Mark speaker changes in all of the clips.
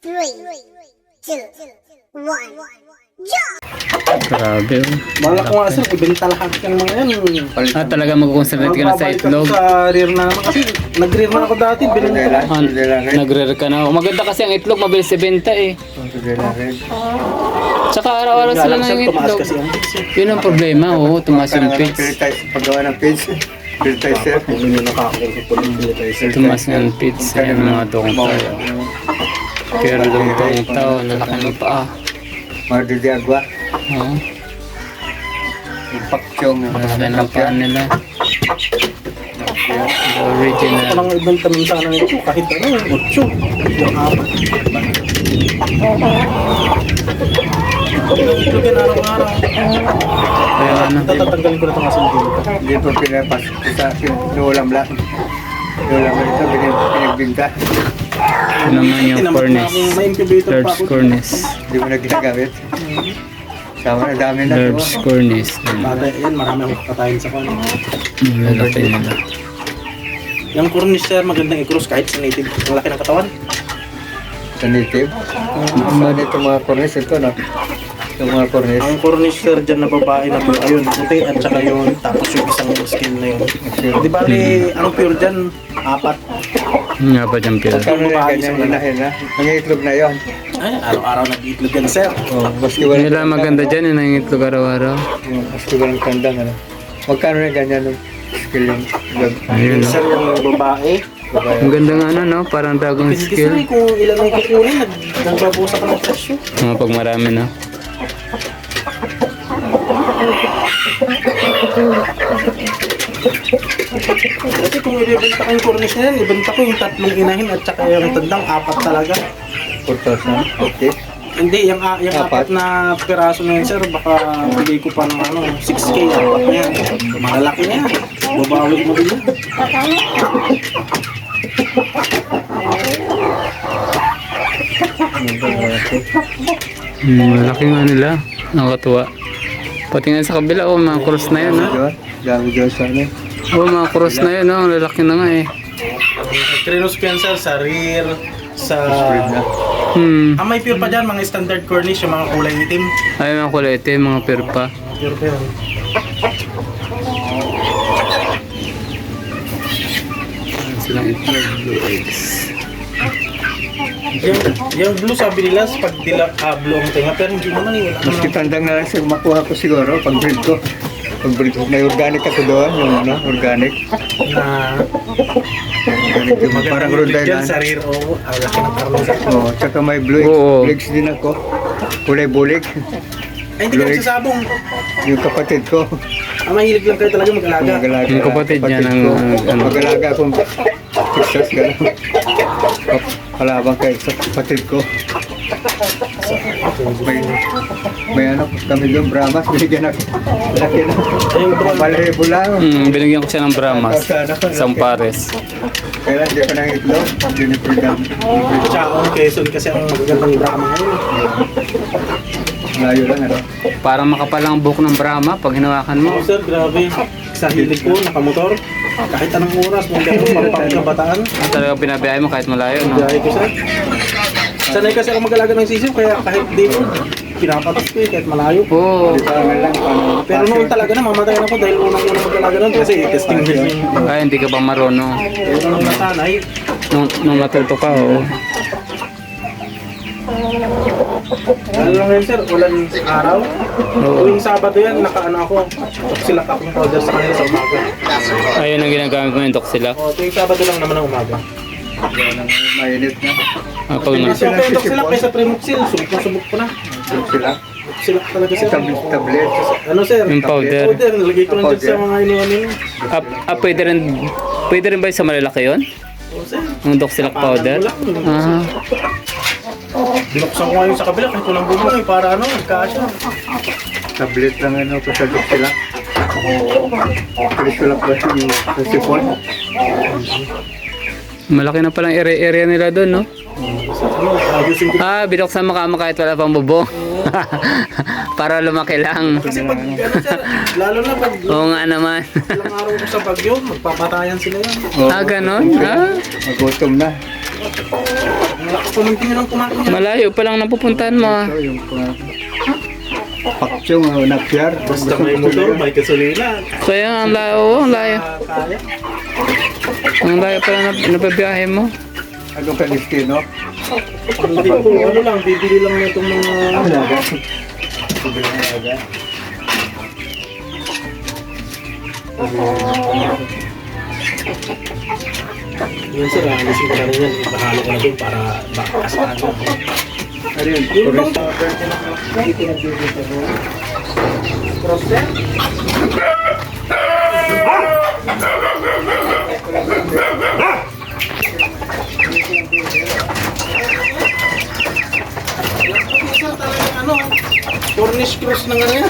Speaker 1: 3, 2, 1, jump!
Speaker 2: Grabe.
Speaker 3: Balak ko nga sir, ibenta lahat yung mga yan.
Speaker 2: Talaga mag-concentrate ka na sa itlog.
Speaker 3: Sa rear na naman kasi nag-rear na ako dati. Binenta.
Speaker 2: Nagre-re ka na. Maganda kasi ang itlog, mabilis ibenta eh. Tsaka araw-araw sila na yung
Speaker 3: Tumaas
Speaker 2: itlog.
Speaker 3: kasi ang bits eh.
Speaker 2: Yun ang problema, oo. Tumaas yung pits.
Speaker 4: Paggawa ng page, fertilizer.
Speaker 3: Hindi na nakakakuha po ng fertilizer.
Speaker 2: Tumaas nga ang pits. Ayan mga dongtaw. Pero dongtaw, lalaki ng paa.
Speaker 4: Magdidiagwa.
Speaker 2: Oo.
Speaker 4: Impaksyong.
Speaker 2: Lalaki ng paa nila. The original.
Speaker 3: Parang ibenta naman sana nito kahit ano, 8. Yung 4. Ito yan araw-araw.
Speaker 2: Kaya ano.
Speaker 3: Tatatanggalin ko na itong asin dito.
Speaker 4: Hindi po pinapasok sa akin. Nuulam lang. Nuulam lang ito, pinagbinta.
Speaker 2: Ito naman yung cornice.
Speaker 3: May incubator pa
Speaker 2: Large
Speaker 3: ako.
Speaker 2: cornice.
Speaker 4: Hindi mo na ginagamit. Sama na dami na.
Speaker 2: Large cornice.
Speaker 3: Bata, yan, marami akong patayin sa kanya.
Speaker 2: Lalaki nila.
Speaker 3: Yung cornice sir, magandang i-cross kahit sa native. Ang laki ng katawan.
Speaker 4: Sa native. Saan ito mga cornice ito, no? Yung mga cornice.
Speaker 3: Ang cornice sir dyan na babae na pure, ayun, puti at saka yun, tapos yung isang skin na yun. Di ba, anong pure dyan? 4.
Speaker 2: Nga pa dyan pila.
Speaker 4: Kano na ganyan hinahin, ha? Nangitlog na yun.
Speaker 3: Ay, araw-araw nag-iitlog yan sir.
Speaker 4: Oh, maski walang
Speaker 2: Nila maganda dyan, yun ang itlog araw-araw.
Speaker 4: maski walang tandang, ano? Magkano na ganyan yung skill yung log?
Speaker 2: Ayun, no?
Speaker 3: Sir, yung babae.
Speaker 2: Ang ganda nga ano, no? Parang dragon
Speaker 3: Hindi sir,
Speaker 2: skill.
Speaker 3: kung ilan ang kukunin, nagbabusa ka ng presyo.
Speaker 2: Mga pag marami, no?
Speaker 3: Kasi kung ibibenta ko yung cornice na yan, ibenta ko yung 3 inahin at saka yung tandang 4 talaga.
Speaker 4: 4,000? Okay.
Speaker 3: Hindi, yung 4 na piraso na yan sir, baka bigay ko pa ng ano, 6K, 4 na yan. Malalaki na yan. Babawi mo din yan.
Speaker 2: Malaki nga nila. Nakakatuwa. Pati nga sa kabila, oh, mga cross na yun, no?
Speaker 4: Dami dyan sa ano.
Speaker 2: Oh, mga cross na yun, no? Ang lalaki na nga, eh.
Speaker 3: Crinos cancer sa rear, sa... may pure pa dyan, mga standard cornice, yung mga kulay itim.
Speaker 2: Ay, mga kulay itim, mga perpa.
Speaker 3: Pure pa yan.
Speaker 2: Silang itlog, blue eggs.
Speaker 3: Yung blue sabi nila, pag blue ang tinga, pero hindi naman eh. Wala
Speaker 4: Maski
Speaker 3: naman.
Speaker 4: tandang na lang siya, makuha ko siguro pag breed ko. Pag breed ko, may organic ako doon, yung ano, organic.
Speaker 3: Na
Speaker 4: Organic yung parang Rhode
Speaker 3: dyan
Speaker 4: Island.
Speaker 3: sa rear, oo. Ang laki ng karne sa
Speaker 4: Oo, tsaka may blue
Speaker 2: Oo.
Speaker 4: eggs din ako. Kulay bulig.
Speaker 3: Ay, hindi ka nagsasabong.
Speaker 4: Yung kapatid ko.
Speaker 3: Mahilig lang kayo talaga mag-alaga.
Speaker 4: Mag-alaga.
Speaker 2: Yung kapatid niya ng,
Speaker 4: ko.
Speaker 2: ano.
Speaker 4: Mag-alaga akong Texas, gano'n. Kalabang kay sa kapatid ko. May ano, kami doon, Brahmas, binigyan ako. Laki na.
Speaker 3: Ayun, bro.
Speaker 4: Malebo lang.
Speaker 2: Binigyan ko siya ng Brahmas. Isang pares.
Speaker 4: Kaya hindi ko nang itlog. Juniper dam.
Speaker 3: Tsaka ang Quezon kasi ang magagandang drama ngayon.
Speaker 4: Layo lang, ano.
Speaker 2: Parang makapal ang buhok ng Brahma pag hinawakan mo.
Speaker 3: Oh, sir, grabe. Sa hilig ko, nakamotor. Kahit anong oras, may gano'n, pangkabataan.
Speaker 2: Talaga pinabiyahe mo kahit malayo, no?
Speaker 3: Biyahe ko, sir. Sanay kasi ako mag-alaga ng sisiw, kaya kahit dito, pinapatas ko eh, kahit malayo.
Speaker 2: Oo.
Speaker 4: Dito kami lang, paano.
Speaker 3: Pero noon talaga na, mamatayan ako dahil unang-unang mag-alaga nun kasi testing din yung
Speaker 2: Ay, hindi ka ba marunong.
Speaker 3: unang nasanay.
Speaker 2: Nung natuto ka, oo.
Speaker 3: Ano lang yun, sir, ulan araw.
Speaker 2: Oo.
Speaker 3: Tuwing Sabado yan, nakaano ako. Sila ako ng powder sa kanila sa umaga.
Speaker 2: Ayun ang ginagamit mo yung toxilak.
Speaker 3: O, tuwing Sabado lang naman ang umaga.
Speaker 4: Mainit na.
Speaker 2: Pag na.
Speaker 3: Mas yung sila kaysa Primoxil, subok na subok ko na.
Speaker 4: Sila.
Speaker 3: Sila talaga sir.
Speaker 4: Tablet.
Speaker 3: Ano sir?
Speaker 2: Yung powder.
Speaker 3: Powder, nalagay ko lang dyan sa mga inuanin.
Speaker 2: Pwede rin ba yung sa malalaki yun?
Speaker 3: O sir.
Speaker 2: Yung toxilak powder? Ah.
Speaker 3: Binuksan ko ngayon sa kabila kahit walang bumay para ano, magkasya.
Speaker 4: Tablet lang ano, pasadok sila. Tulis ko lang pa yung sipon.
Speaker 2: Malaki na palang area nila doon, no?
Speaker 3: Ano, ayusin ko.
Speaker 2: Binuksan mo kama kahit wala pang bubong. Para lumaki lang.
Speaker 3: Kasi pag, ano sir, lalo na pag
Speaker 2: Oo nga naman.
Speaker 3: ilang araw ko sa bagyo, magpapatayan sila yan.
Speaker 2: Ganon?
Speaker 4: Magutom na.
Speaker 3: Malaki pa ng tingin ang kumain niya.
Speaker 2: Malayo pa lang napupuntahan mo ah.
Speaker 4: Ito yung paksyong napyar.
Speaker 3: Basta may motor, may gasolina.
Speaker 2: Kaya ang layo, oh, ang layo.
Speaker 3: Kaya.
Speaker 2: Ang layo pala na nababiyahe mo.
Speaker 4: Ano ka destino?
Speaker 3: Hindi ko ano lang, bibili lang na itong mga...
Speaker 4: Alaga. Sabi ng alaga.
Speaker 3: Yun sir, alisin ko na rin yan. Bahalo ko na doon para bakasahan mo.
Speaker 4: Ano yun?
Speaker 3: Yung bang... Cross set? Sir, talagang ano, Cornish cross na nga yan.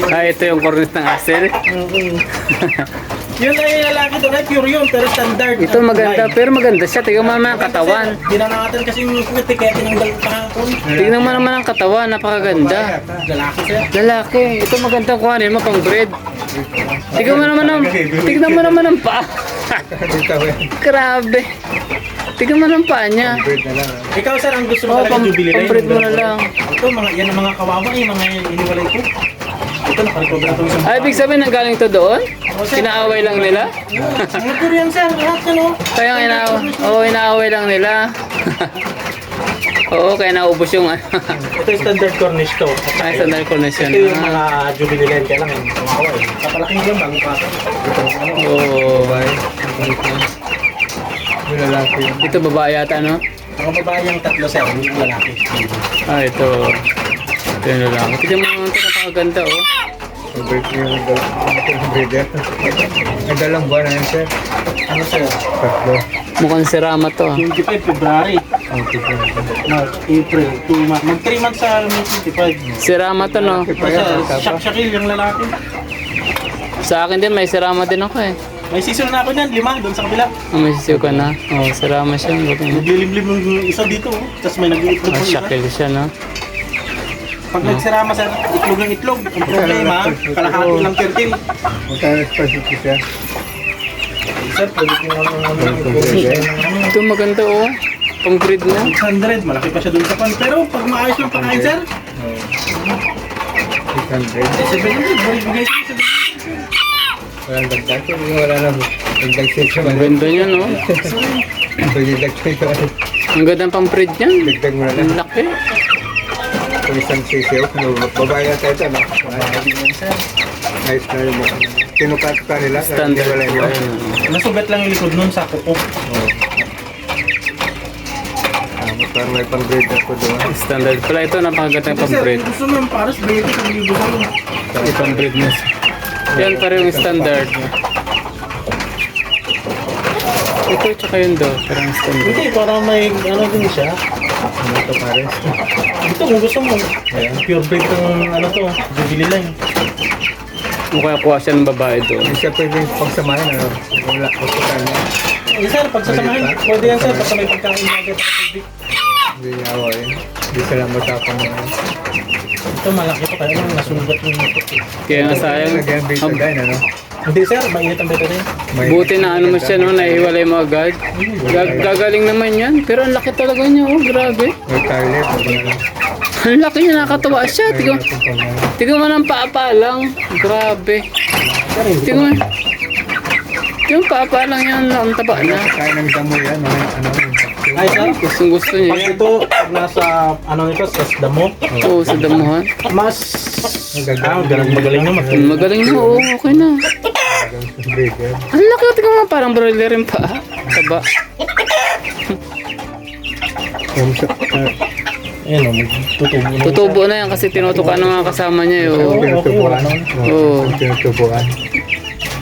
Speaker 2: Ah, ito yung cornet ng Axel.
Speaker 3: Yun ay lalaki doon ay pure yun, pero standard.
Speaker 2: Ito maganda, pero maganda siya. Tingnan mo naman ang katawan.
Speaker 3: Dinangatan kasi yung puwete kaya tinanggal kahapon.
Speaker 2: Tingnan mo naman ang katawan, napakaganda.
Speaker 3: Lalaki siya.
Speaker 2: Lalaki, ito maganda kuhanin mo pang bread. Tingnan mo naman ang paa.
Speaker 4: Dito eh.
Speaker 2: Grabe. Tingnan mo ng paa niya.
Speaker 4: Bird na lang.
Speaker 3: Ikaw sir, ang gusto mo
Speaker 2: Oh,
Speaker 3: talaga jubilee line.
Speaker 2: pang-breed mo na lang.
Speaker 3: Ito, yan ang mga kawawa yung mga iniwalay ko. Ito, nakarecover na ito isang
Speaker 2: Ay, ibig sabihin nanggaling to doon? Inaaway lang nila?
Speaker 3: mga Korean sir, lahat yan o.
Speaker 2: Kaya inaaway lang nila. Oo, kaya naubos yung ano.
Speaker 3: Ito yung standard Cornish to.
Speaker 2: Ay, standard connection.
Speaker 3: Ito yung mga jubilee line kaya lang yung kawawa eh. Kapalaking lang bago pa.
Speaker 2: Oo.
Speaker 4: Bye. Yung lalaki.
Speaker 2: Ito babae yata, no?
Speaker 3: Mga babae yung tatlo sir, yung lalaki.
Speaker 2: Ah, ito. Ito yung lalaki. Tignan mo naman ito, napakaganda, oh.
Speaker 4: Yung bird yung breeder. Ang dalang buwan na yun, sir.
Speaker 3: Ano sir?
Speaker 4: Tatlo.
Speaker 2: Mukhang si Rama to, ah.
Speaker 3: 25 February.
Speaker 4: Ang tignan.
Speaker 3: March, April, 2 months. Mag 3 months sa May 25.
Speaker 2: Si Rama to, no?
Speaker 3: Basta Shak-Shakil yung lalaki.
Speaker 2: Sa akin din, may si Rama din ako, eh.
Speaker 3: May season na ako niyan, 5 doon sa kabila.
Speaker 2: Oh, may sisiw ka na. Oh, si Rama siya.
Speaker 3: Naglilimlim yung isa dito, oh. Tapos may nag-iitlog
Speaker 2: Ah,
Speaker 3: yung isa.
Speaker 2: shakil siya, no?
Speaker 3: Pag nagsirama sa itlog ng itlog, ang problema, kalahati lang 13.
Speaker 4: Magkano specialty siya?
Speaker 3: Sir, pwede ko nga
Speaker 2: Ito maganda, oh. Pang breed mo.
Speaker 3: 600, malaki pa siya doon sa pan. Pero pag maayos yung pagkain, sir,
Speaker 4: 600.
Speaker 3: 700, bigay siya sa
Speaker 4: Walang dagdag. Wala na. Dagdag siya siya.
Speaker 2: Ang ganda niya, no?
Speaker 4: Pwede dagdag siya.
Speaker 2: Ang ganda pang breed niyan.
Speaker 4: Dagdag mo na lang.
Speaker 2: Ang laki.
Speaker 4: Kung isang sisiyo, babae na tayo ito, no? Ayos na yung mga. Tinukat ka nila.
Speaker 2: Standard.
Speaker 4: Wala yun.
Speaker 3: Nasugat lang yung likod nun sa kuko.
Speaker 4: Parang may pang-grade ako doon.
Speaker 2: Standard. Pala ito, napakaganda yung pang
Speaker 3: Sir,
Speaker 2: breed.
Speaker 3: kung gusto mo yung pares, bigay ko sa libo sa'yo.
Speaker 2: Ito pang breed mo. Yan pa rin yung standard. Ito, tsaka yun daw. Parang standard.
Speaker 3: Hindi, para may ano din siya.
Speaker 4: Ano ito pares?
Speaker 3: Ito kung gusto mo. Pure breed ng ano to, jubilee line.
Speaker 2: Kung kaya kuha siya ng babae doon.
Speaker 4: Hindi siya pwede pagsamahin, ano? Wala, hospital niya.
Speaker 3: Eh sir, pag sasamahin, pwede yan sir, basta may pagkain agad sa tubig.
Speaker 4: Hindi niya awain. Hindi sila matapang na.
Speaker 3: Ito malaki to, kaya lang nasugat yung
Speaker 2: Kaya nga sayang.
Speaker 4: Lagyan betadine, ano?
Speaker 3: Hindi sir, mainit ang beta rin.
Speaker 4: May-
Speaker 2: Buti na ano mo siya, no? Naihiwalay mo agad. Gagaling naman yan. Pero ang laki talaga niya, oh. Grabe.
Speaker 4: May toilet, ano?
Speaker 2: Ang laki niya, nakakatawa siya. Tignan mo ng paa lang. Grabe. Tignan mo. Yung paa lang yan, ang taba na.
Speaker 4: Kain ng damo yan, mga ano?
Speaker 3: Ay sir,
Speaker 2: Gustong gusto
Speaker 3: pag
Speaker 2: niya.
Speaker 3: ito, pag nasa ano nito, sa damo,
Speaker 2: Oo, sa damuhan.
Speaker 3: mas magaling naman.
Speaker 2: Magaling na, oo. Okay na.
Speaker 4: Breeder.
Speaker 2: Ang laki, tignan mo, parang broiler yung paa. Taba.
Speaker 4: Yung sa...
Speaker 3: Ayun o, tutubo na.
Speaker 2: Tutubo na yan kasi tinutukan ng mga kasama niya.
Speaker 3: Oo,
Speaker 2: Yo.
Speaker 4: Tinutubuan.
Speaker 2: Oo.
Speaker 4: Tinutubuan.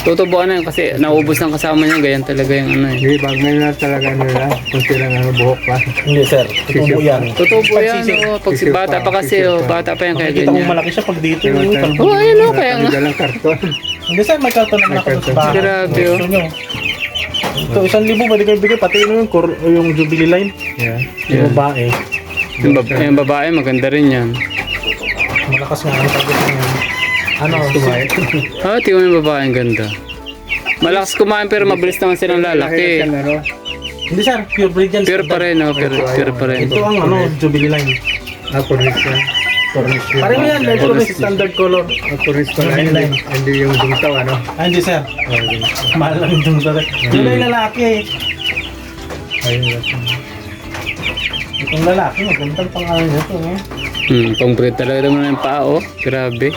Speaker 2: Tutubuan na yan kasi naubos ng kasama niya. Ganyan talaga yung ano eh.
Speaker 4: Hindi, bagay na talaga nila. Kung silang ano, buhok pa.
Speaker 3: Hindi sir, tutubo yan.
Speaker 2: Tutubo yan, oo. Pag si bata pa kasi, oh, bata pa yan kaya
Speaker 3: Makikita mo
Speaker 2: ganyan.
Speaker 3: malaki siya pag dito.
Speaker 2: Oo, ayun o, kaya nga.
Speaker 4: Dalang karton.
Speaker 3: Hindi sir, may karton naman ako sa bahay.
Speaker 2: Grabe, oh.
Speaker 3: Gusto nyo. Ito, 1,000 pwede kayo bigay, pati yung jubilee line.
Speaker 4: Yeah.
Speaker 3: Yung babae.
Speaker 2: Yung babae, maganda rin yan.
Speaker 3: Malakas nga ang target niya. Ano,
Speaker 4: Kumain.
Speaker 2: Ah, tingnan mo yung babae, ang ganda. Malakas kumain pero mabilis naman silang lalaki.
Speaker 4: Ano,
Speaker 3: Hindi sir, pure breed yan.
Speaker 2: Pure pa rin, no? Pure pa rin.
Speaker 3: Ito ang ano, Jubilee line.
Speaker 4: Cornish yan.
Speaker 3: Cornish. Pareho yan, may Cornish standard color.
Speaker 4: Cornish pala, hindi yung dungtaw, ano?
Speaker 3: Ah, hindi sir. Mahal lang yung dungtaw. Yun ay lalaki eh.
Speaker 4: Ayun.
Speaker 3: Itong lalaki, magandang pangalan nito eh.
Speaker 2: Pang breed talaga naman yung paa, oh. Grabe.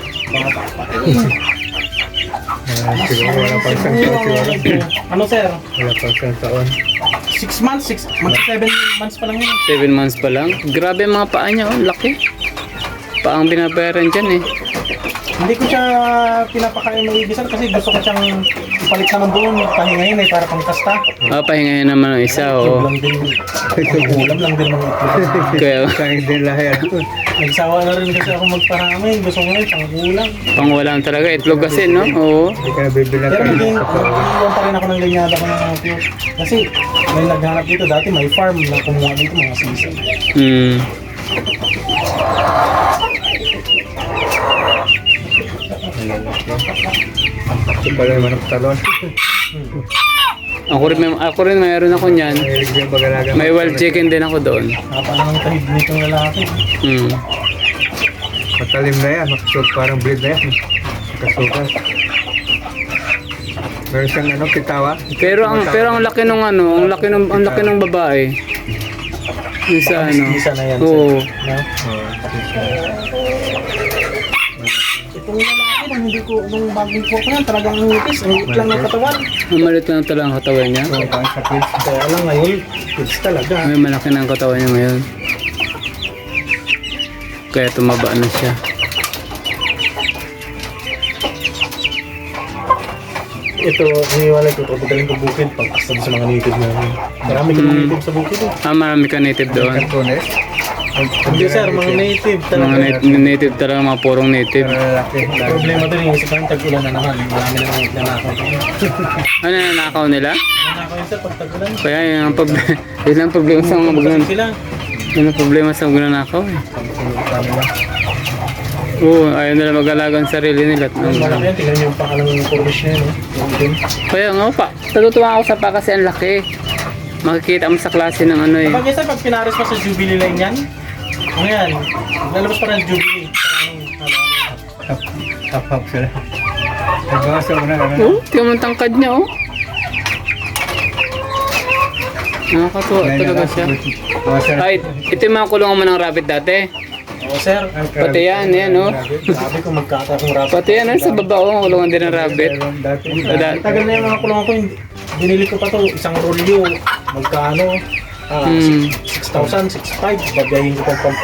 Speaker 4: Siguro wala pang isang taon siguro.
Speaker 3: Ano sir?
Speaker 4: Wala pang isang taon.
Speaker 3: 6 months? 7 months pa lang yun.
Speaker 2: 7 months pa lang. Grabe ang mga paa niya, oh. Laki. Paang binabayaran dyan, eh.
Speaker 3: Hindi ko siya pinapakain ng ibisan kasi gusto ko siyang ipalit na ng buong pahingayin eh, para pang kasta.
Speaker 2: Pahingahin naman ng isa, oh.
Speaker 3: Ulam din. Ulam lang din ng itlog.
Speaker 2: Kaya,
Speaker 4: Kain din lahat.
Speaker 3: Nagsawa na rin kasi ako magparami. Gusto ko ngayon, pang ulam.
Speaker 2: pang walang talaga. Itlog kasi, no? Oo.
Speaker 4: Hindi ka nabibilang
Speaker 3: Pero
Speaker 4: ka.
Speaker 3: naging pa rin ako ng linyada ko ng mga pure. Kasi may naghanap dito dati, may farm na kumuha dito mga season.
Speaker 2: Hmm.
Speaker 4: Ito pala yung manok talon.
Speaker 2: Ako rin mayroon ako niyan.
Speaker 4: Mahilig yung pag-alaga.
Speaker 2: May wild chicken din ako doon.
Speaker 3: Napala ng tahid nitong lalaki.
Speaker 2: Hmm.
Speaker 4: Matalim na yan. Makasot parang bleed na yan. Makasukas. Meron siyang ano, pitawa.
Speaker 2: Pero ang laki nung ano, ang laki ng babae. Yung sa ano.
Speaker 3: Isa na yan.
Speaker 2: Oo.
Speaker 3: No? Itong lalaki nung hindi ko, nung bagong ko yan, talagang nipis. Ang liit lang ng katawan.
Speaker 2: Ang malit lang talaga ang katawan niya.
Speaker 4: Oo, parang sa kids.
Speaker 3: Kaya lang ngayon, kids talaga.
Speaker 2: May malaki na ang katawan niya ngayon. Kaya tumaba na siya.
Speaker 3: Ito, hiniwalay ko ito. Pagaling ko bukid pag sa mga native na yun. Marami ka mga native sa bukid eh.
Speaker 2: Marami ka native doon.
Speaker 4: Cartones.
Speaker 3: Hindi sir, mga native
Speaker 2: Mga
Speaker 3: talaga.
Speaker 2: native talaga, mga purong native.
Speaker 4: Pero lalaki.
Speaker 3: Problema doon yung isa parang tag-ulan na naman. Marami na mga nanakaw.
Speaker 2: Ano na nakaw nila?
Speaker 3: Nanakaw yun sir pag tag-ulan.
Speaker 2: Kaya yun ang yun ang problema sa mga bagnan.
Speaker 3: Sila.
Speaker 2: Yun ang problema sa mga nakaw eh. Oo, ayaw nila mag-alaga ang sarili nila.
Speaker 3: Malaki yan, tingnan niyo yung pakalang Cornish na yun. Yung din.
Speaker 2: Kaya nga pa, natutuwa ako sa pa kasi ang laki. Makikita mo sa klase ng ano eh.
Speaker 3: Kapag isa, pag pinares pa sa Jubilee line yan, ano yan, lalabas pa rin Jubilee.
Speaker 4: Tap-up sila. Nagbawas ako na. Ano?
Speaker 2: Oh, tingnan mo ang tangkad niya oh. Nakakatuwa talaga siya. Ay, ito yung mga kulungan mo ng rabbit dati.
Speaker 3: Oo sir.
Speaker 2: Pati yan oh.
Speaker 3: Sabi ko magkakakong rabbit.
Speaker 2: Pati yan sa baba oh, kulungan din ng rabbit.
Speaker 4: Dati.
Speaker 3: Tagal na yung mga kulungan ko, binili ko pa to, isang rolyo, magkano, 6,000, 6,500, babayahin ko pang